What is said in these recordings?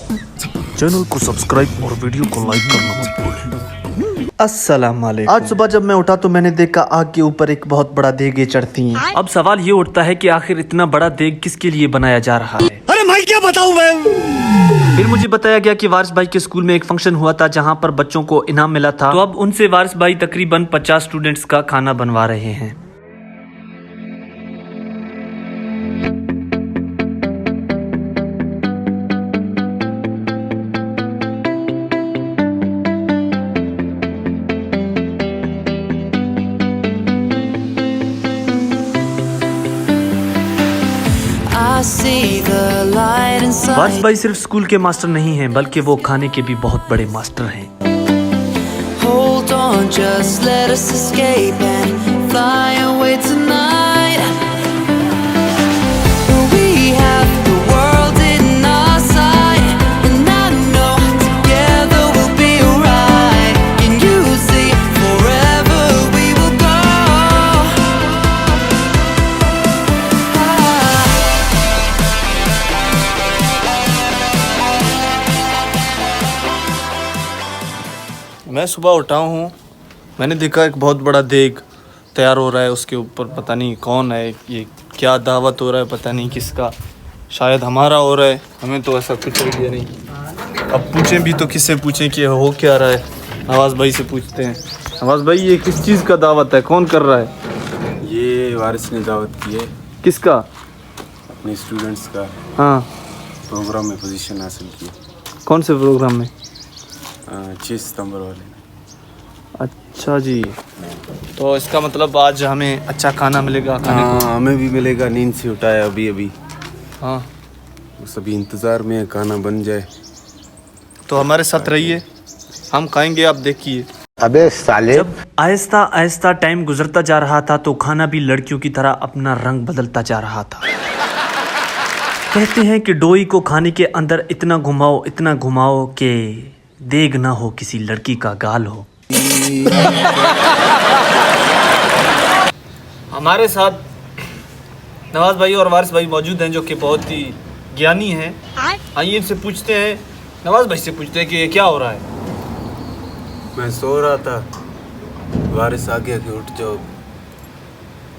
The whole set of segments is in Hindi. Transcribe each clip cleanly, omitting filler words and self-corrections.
चैनल को सब्सक्राइब और वीडियो को लाइक करना मत भूलें। अस्सलाम वालेकुम। आज सुबह जब मैं उठा तो मैंने देखा आग के ऊपर एक बहुत बड़ा देग चढ़ती है। अब सवाल ये उठता है कि आखिर इतना बड़ा देग किसके लिए बनाया जा रहा है। अरे भाई क्या बताऊं मैं। फिर मुझे बताया गया कि वारिस भाई के स्कूल में एक फंक्शन हुआ था जहां पर बच्चों को इनाम मिला था। तो अब उनसे वारिस भाई तकरीबन 50 स्टूडेंट्स का खाना बनवा रहे हैं। वारिस भाई सिर्फ स्कूल के मास्टर नहीं हैं, बल्कि वो खाने के भी बहुत बड़े मास्टर हैं। Hold on, just let us escape and fly away tonight. We have the world in our sight, and I know together we'll be alright. Can you see forever we will go? मैं सुबह उठा हूँ, मैंने देखा एक बहुत बड़ा देग तैयार हो रहा है। उसके ऊपर पता नहीं कौन है, ये क्या दावत हो रहा है, पता नहीं किसका, शायद हमारा हो रहा है। हमें तो ऐसा कुछ आइडिया नहीं। अब पूछें भी तो किससे पूछें कि हो क्या रहा है। नवाज़ भाई से पूछते हैं। नवाज़ भाई ये किस चीज़ का दावत है, कौन कर रहा है? ये वारिस ने दावत की है किसका? अपने स्टूडेंट्स का। हाँ, प्रोग्राम में पोजीशन हासिल की। कौन से प्रोग्राम में? 6 सितंबर वाले। अच्छा जी, तो इसका मतलब आज हमें अच्छा खाना मिलेगा खाने को। हाँ, हमें भी मिलेगा। नींद से उठा है अभी। हाँ, सभी इंतज़ार में खाना बन जाए तो हमारे साथ रहिए, हम खाएंगे, आप देखिए। अबे साले। जब आहिस्ता आहिस्ता टाइम गुजरता जा रहा था तो खाना भी लड़कियों की तरह अपना रंग बदलता जा रहा था। कहते हैं कि डोई को खाने के अंदर इतना घुमाओ कि देग ना हो किसी लड़की का गाल हो। हमारे साथ नवाज़ भाई और वारिस भाई मौजूद हैं जो कि बहुत ही ज्ञानी हैं। आइए इनसे पूछते हैं, नवाज़ भाई से पूछते हैं कि ये क्या हो रहा है। मैं सो रहा था, वारिस आ गया कि उठ जाओ,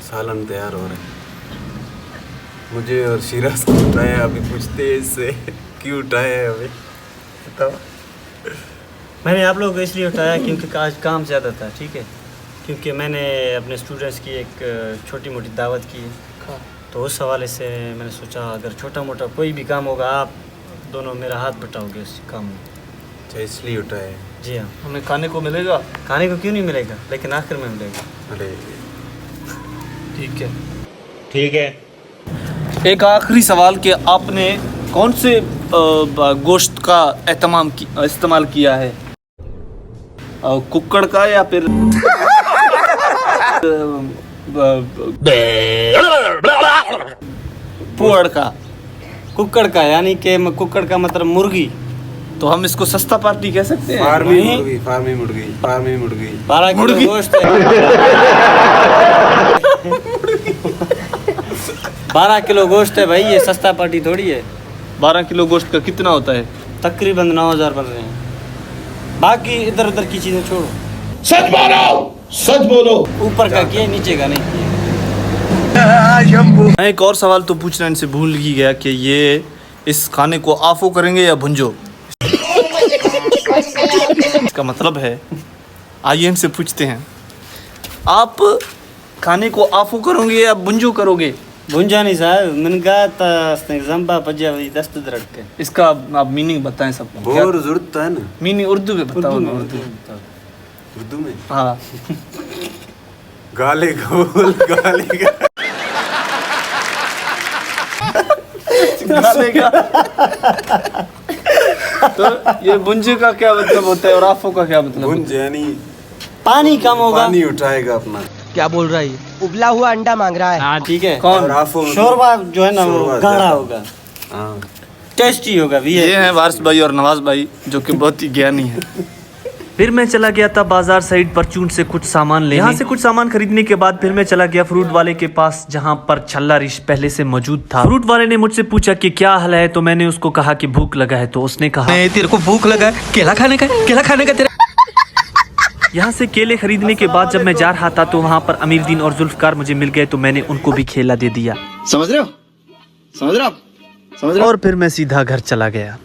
सालन तैयार हो रहा है। मुझे और शिराज को उठाया। अभी पूछते हैं इससे क्यों उठाया है हमें, बताओ। मैंने आप लोगों को इसलिए उठाया क्योंकि आज काम ज़्यादा था, ठीक है। क्योंकि मैंने अपने स्टूडेंट्स की एक छोटी मोटी दावत की है, तो उस हवाले से मैंने सोचा अगर छोटा मोटा कोई भी काम होगा आप दोनों मेरा हाथ बटाओगे उस काम में। अच्छा, इसलिए उठाया है। जी हाँ। हमें खाने को मिलेगा? खाने को क्यों नहीं मिलेगा, लेकिन आखिर में मिलेगा। अरे ठीक है। एक आखिरी सवाल कि आपने कौन से गोश्त का इस्तेमाल किया है? कुक्कड़ का या फिर पुअड़ का? कुक्कड़ का, यानी कि कुक्कड़ का मतलब मुर्गी। तो हम इसको सस्ता पार्टी कह सकते हैं। फार्मी मुर्गी। 12 किलो गोश्त है। 12 किलो गोश्त है भाई, ये सस्ता पार्टी थोड़ी है। 12 किलो गोश्त का कितना होता है? तकरीबन 9000 बन रहे हैं। बाकी इधर उधर की चीजें छोड़ो, सच बोलो। ऊपर का किया नीचे का नहीं किया। मैं एक और सवाल तो पूछना इनसे भूल ही गया कि ये इस खाने को आफो करेंगे या भुंजो? इसका मतलब है, आइए इनसे पूछते हैं, आप खाने को आफो करोगे या भुंजो करोगे? भुंजा नहीं साहब, मैंने कहा था जंबा पजा वही दस्त रख के। इसका आप मीनिंग बताएं सबको। बोर जरूरत है ना, मीनिंग उर्दू में बताओ। उर्दू में। हाँ, गाले गालेगा। तो ये भुंजे का क्या मतलब होता है और आफो का क्या मतलब? भुंज यानी पानी कम होगा, पानी उठाएगा अपना। क्या बोल रहा है? उबला हुआ अंडा मांग रहा है। हाँ ठीक है। कौन? शोरबा जो है ना वो गाढ़ा होगा, हाँ, टेस्टी होगा भी। ये हैं वारिस भाई और नवाज़ भाई जो कि बहुत ही ज्ञानी हैं। फिर मैं चला गया था बाजार साइड परचून से कुछ सामान लेने। यहाँ से कुछ सामान खरीदने के बाद फिर मैं चला गया फ्रूट वाले के पास, जहाँ पर छल्ला रिश पहले से मौजूद था। फ्रूट वाले ने मुझसे पूछा कि क्या हाल है, तो मैंने उसको कहा कि भूख लगा है। तो उसने कहा तेरे को भूख लगा है, केला खाने का तेरा। यहाँ से केले खरीदने के बाद जब मैं जा रहा था तो वहाँ पर अमीरुद्दीन और जुल्फकार मुझे मिल गए, तो मैंने उनको भी केला दे दिया। समझ रहे हो? और फिर मैं सीधा घर चला गया।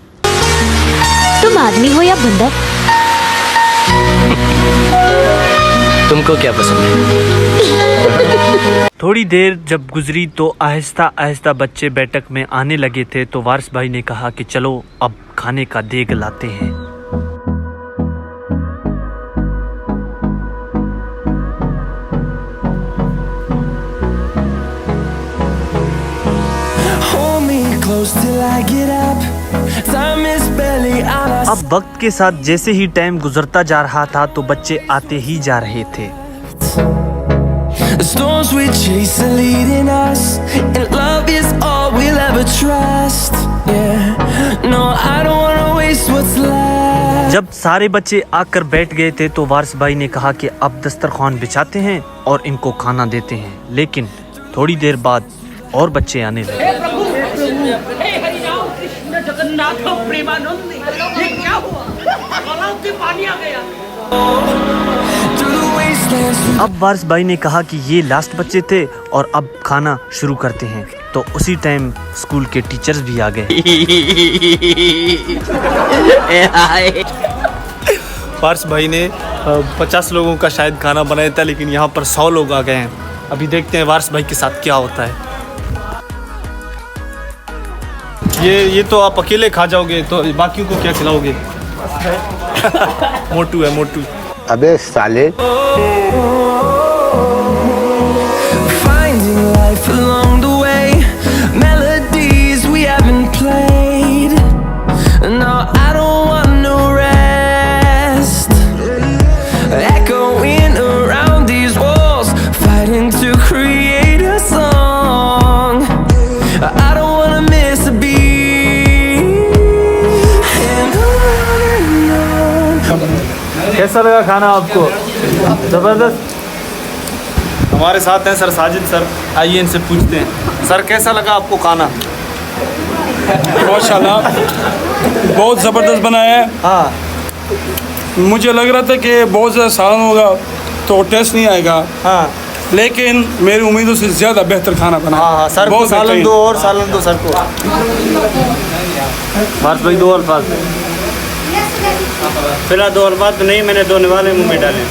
तुम आदमी हो या बंदर? तुमको क्या पसंद है? थोड़ी देर जब गुजरी तो आहिस्ता आहिस्ता बच्चे बैठक में आने लगे थे, तो वारिस भाई ने कहा कि चलो अब खाने का देग लाते हैं। अब वक्त के साथ जैसे ही टाइम गुजरता जा रहा था तो बच्चे आते ही जा रहे थे। The storms we chase are leading us, and love is all we'll ever trust. Yeah, no, I don't wanna waste what's left. जब सारे बच्चे आकर बैठ गए थे तो वारिस भाई ने कहा कि अब दस्तरखान बिछाते हैं और इनको खाना देते हैं। लेकिन थोड़ी देर बाद और बच्चे आने लगे। अब वारिस भाई ने कहा कि ये लास्ट बच्चे थे और अब खाना शुरू करते हैं। तो उसी टाइम स्कूल के टीचर्स भी आ गए। वारिस भाई ने 50 लोगों का शायद खाना बनाया था, लेकिन यहाँ पर 100 लोग आ गए हैं। अभी देखते हैं वारिस भाई के साथ क्या होता है। ये तो आप अकेले खा जाओगे, तो बाकियों को क्या खिलाओगे? मोटू है मोटू। अबे साले। Finding life along the way, melodies we haven't played. No, I don't want no rest. Echoing around these walls, fighting to create a song. I don't wanna miss a beat. And on. कैसा लगा खाना आपको? ज़बरदस्त। हमारे साथ हैं सर साजिद सर, आइए इनसे पूछते हैं। सर कैसा लगा आपको खाना? माशाल्लाह बहुत ज़बरदस्त बनाया है। हाँ, मुझे लग रहा था कि बहुत ज़्यादा सालन होगा तो टेस्ट नहीं आएगा, हाँ, लेकिन मेरी उम्मीदों से ज़्यादा बेहतर खाना बना। हाँ, सर को सालन दो और सालन दो सर को। वारिस भाई दो अल्फाज। फिलहाल 2 अल्फाज तो नहीं, मैंने 2 निवाले मुंह में डाले।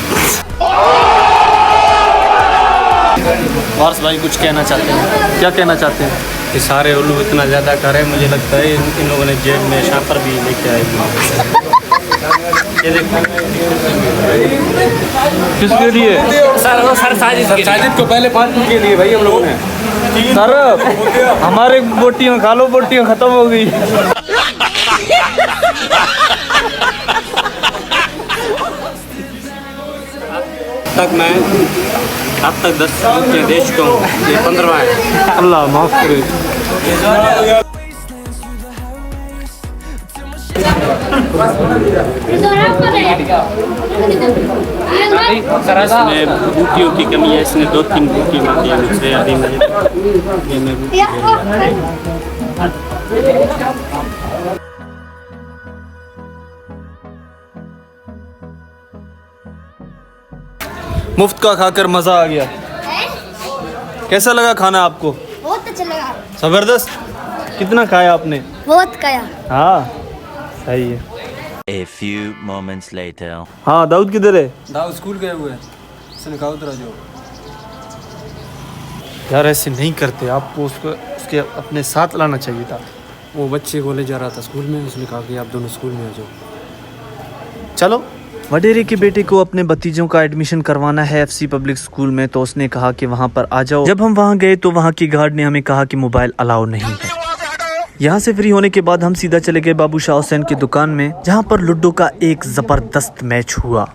वारिस भाई कुछ कहना चाहते हैं? क्या कहना चाहते हैं? ये सारे उल्लू इतना ज़्यादा कर रहे हैं, मुझे लगता है इन लोगों ने जेब में शापर भी लेके आए। ये देखो किसके लिए? सर साजिद को पहले पार्टी के लिए भाई हम लोगों ने। सर हमारे बोटियाँ खा लो, बोटियाँ ख़त्म हो गई। तक मैं अब तक 10 के देश को हूँ, ये 15वां है। अल्लाह माफ़ करे। सर इसमें बूटियों की कमी है, इसने 2-3 बूटी मांगी है मुझसे। अभी मैं मुफ्त का खाकर मज़ा आ गया। कैसा लगा खाना आपको? बहुत अच्छा लगा। ज़बरदस्त। कितना खाया आपने? बहुत खाया। हाँ सही है। A few moments later. हाँ दाऊद किधर है? दाऊद स्कूल गए हुए हैं, उसने कहा उधर आ जाओ। यार ऐसे नहीं करते, आपको उसके अपने साथ लाना चाहिए था। वो बच्चे को ले जा रहा था स्कूल में, उसने कहा कि आप दोनों स्कूल में आ जाओ। चलो। वडेरे के बेटे को अपने भतीजों का एडमिशन करवाना है एफसी पब्लिक स्कूल में, तो उसने कहा कि वहाँ पर आ जाओ। जब हम वहाँ गए तो वहाँ की गार्ड ने हमें कहा कि मोबाइल अलाउ नहीं है। यहाँ से फ्री होने के बाद हम सीधा चले गए बाबू शाह हुसैन की दुकान में, जहाँ पर लूडो का एक जबरदस्त मैच हुआ।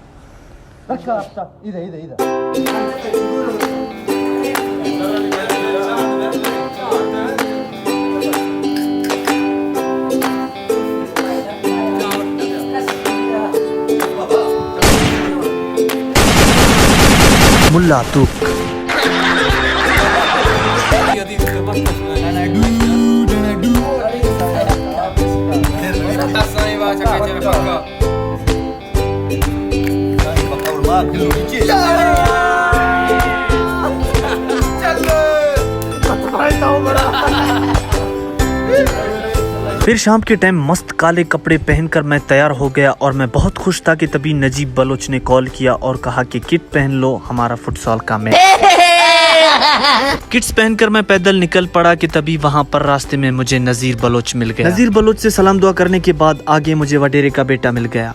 दूल्हा दुख। फिर शाम के टाइम मस्त काले कपड़े पहनकर मैं तैयार हो गया और मैं बहुत खुश था कि तभी नजीब बलोच ने कॉल किया और कहा कि किट पहन लो, हमारा फुटसॉल का मैच। किट्स पहनकर मैं पैदल निकल पड़ा कि तभी वहां पर रास्ते में मुझे नजीर बलोच मिल गया। नजीर बलोच से सलाम दुआ करने के बाद आगे मुझे वडेरे का बेटा मिल गया।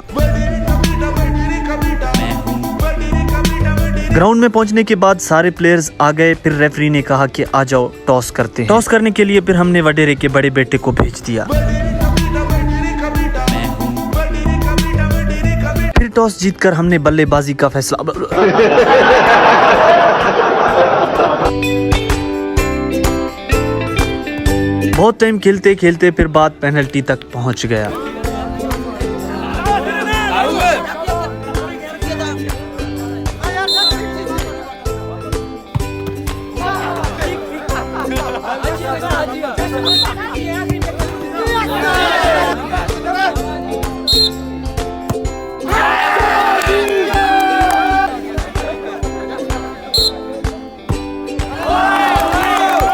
ग्राउंड में पहुंचने के बाद सारे प्लेयर्स आ गए। फिर रेफरी ने कहा कि आ जाओ टॉस करते हैं। टॉस करने के लिए फिर हमने वडेरे के बड़े बेटे को भेज दिया। फिर टॉस जीतकर हमने बल्लेबाजी का फैसला। बहुत टाइम खेलते खेलते फिर बात पेनल्टी तक पहुंच गया।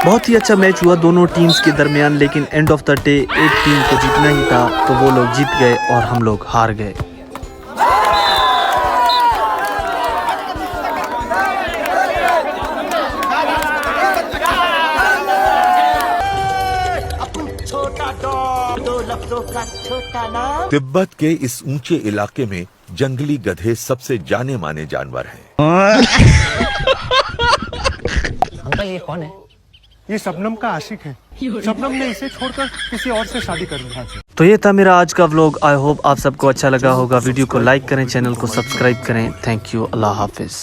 बहुत ही अच्छा मैच हुआ दोनों टीम्स के दरमियान, लेकिन एंड ऑफ द डे एक टीम को जीतना ही था तो वो लोग जीत गए और हम लोग हार गए। तिब्बत के इस ऊंचे इलाके में जंगली गधे सबसे जाने माने जानवर हैं। अंकल ये कौन है? ये शबनम का आशिक है। शबनम ने इसे छोड़कर किसी और से शादी कर ली। तो ये था मेरा आज का व्लॉग। आई होप आप सबको अच्छा लगा होगा। वीडियो को लाइक करें, चैनल को सब्सक्राइब करें। Thank you, Allah Hafiz.